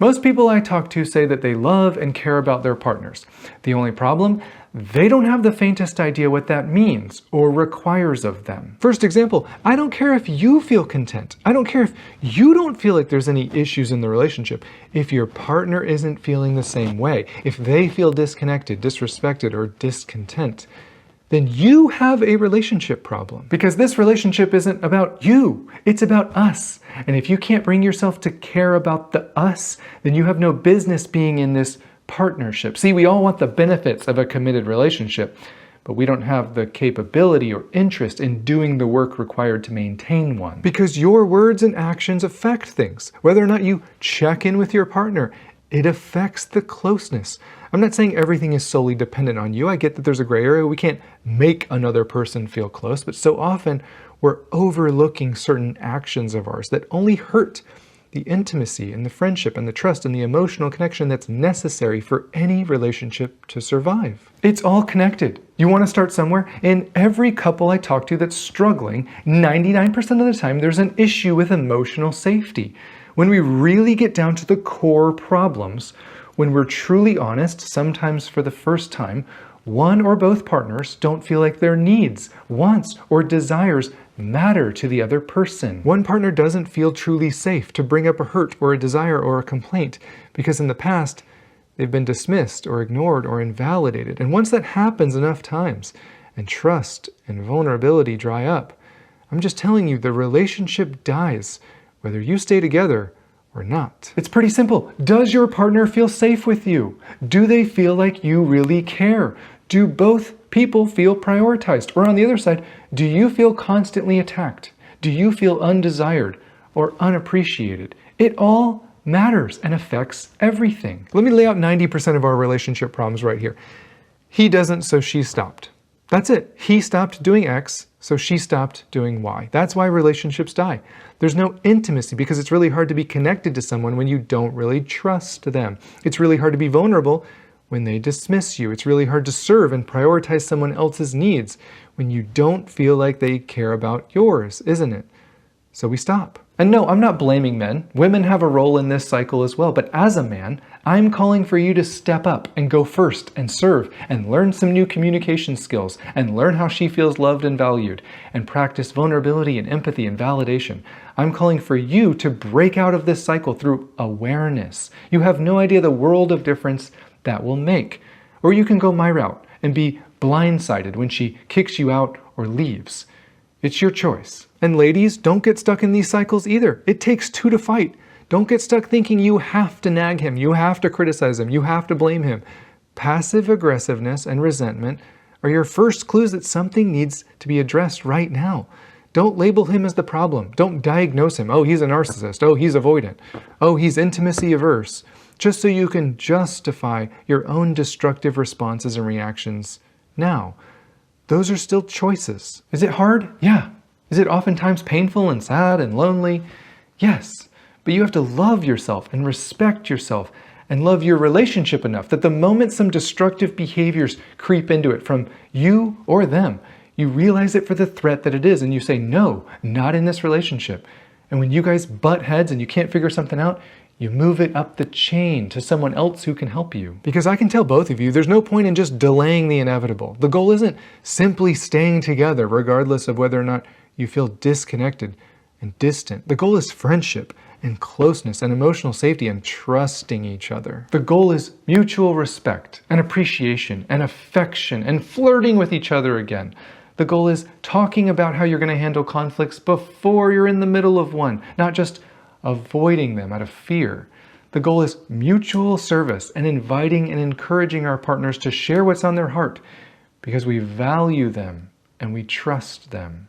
Most people I talk to say that they love and care about their partners. The only problem? They don't have the faintest idea what that means or requires of them. First example, I don't care if you feel content. I don't care if you don't feel like there's any issues in the relationship. If your partner isn't feeling the same way, if they feel disconnected, disrespected, or discontent, then you have a relationship problem. Because this relationship isn't about you, it's about us. And if you can't bring yourself to care about the us, then you have no business being in this partnership. See, we all want the benefits of a committed relationship, but we don't have the capability or interest in doing the work required to maintain one. Because your words and actions affect things. Whether or not you check in with your partner, it affects the closeness. I'm not saying everything is solely dependent on you. I get that there's a gray area. We can't make another person feel close, but so often we're overlooking certain actions of ours that only hurt the intimacy and the friendship and the trust and the emotional connection that's necessary for any relationship to survive. It's all connected. You want to start somewhere? In every couple I talk to that's struggling, 99% of the time there's an issue with emotional safety. When we really get down to the core problems, when we're truly honest, sometimes for the first time, one or both partners don't feel like their needs, wants, or desires matter to the other person. One partner doesn't feel truly safe to bring up a hurt or a desire or a complaint because in the past, they've been dismissed or ignored or invalidated. And once that happens enough times and trust and vulnerability dry up, I'm just telling you, the relationship dies, whether you stay together or not. It's pretty simple. Does your partner feel safe with you? Do they feel like you really care? Do both people feel prioritized? Or on the other side, do you feel constantly attacked? Do you feel undesired or unappreciated? It all matters and affects everything. Let me lay out 90% of our relationship problems right here. He doesn't, so she stopped. That's it. He stopped doing X, so she stopped doing Y. That's why relationships die. There's no intimacy because it's really hard to be connected to someone when you don't really trust them. It's really hard to be vulnerable when they dismiss you. It's really hard to serve and prioritize someone else's needs when you don't feel like they care about yours, isn't it? So we stop. And no, I'm not blaming men. Women have a role in this cycle as well. But as a man, I'm calling for you to step up and go first and serve and learn some new communication skills and learn how she feels loved and valued and practice vulnerability and empathy and validation. I'm calling for you to break out of this cycle through awareness. You have no idea the world of difference that will make. Or you can go my route and be blindsided when she kicks you out or leaves. It's your choice. And ladies, don't get stuck in these cycles either. It takes two to fight. Don't get stuck thinking you have to nag him, you have to criticize him, you have to blame him. Passive aggressiveness and resentment are your first clues that something needs to be addressed right now. Don't label him as the problem. Don't diagnose him. Oh, he's a narcissist. Oh, he's avoidant. Oh, he's intimacy averse. Just so you can justify your own destructive responses and reactions now. Those are still choices. Is it hard? Yeah. Is it oftentimes painful and sad and lonely? Yes. But you have to love yourself and respect yourself and love your relationship enough that the moment some destructive behaviors creep into it from you or them, you realize it for the threat that it is and you say, no, not in this relationship. And when you guys butt heads and you can't figure something out, you move it up the chain to someone else who can help you. Because I can tell both of you, there's no point in just delaying the inevitable. The goal isn't simply staying together regardless of whether or not you feel disconnected and distant. The goal is friendship and closeness and emotional safety and trusting each other. The goal is mutual respect and appreciation and affection and flirting with each other again. The goal is talking about how you're going to handle conflicts before you're in the middle of one, not just avoiding them out of fear. The goal is mutual service and inviting and encouraging our partners to share what's on their heart because we value them and we trust them.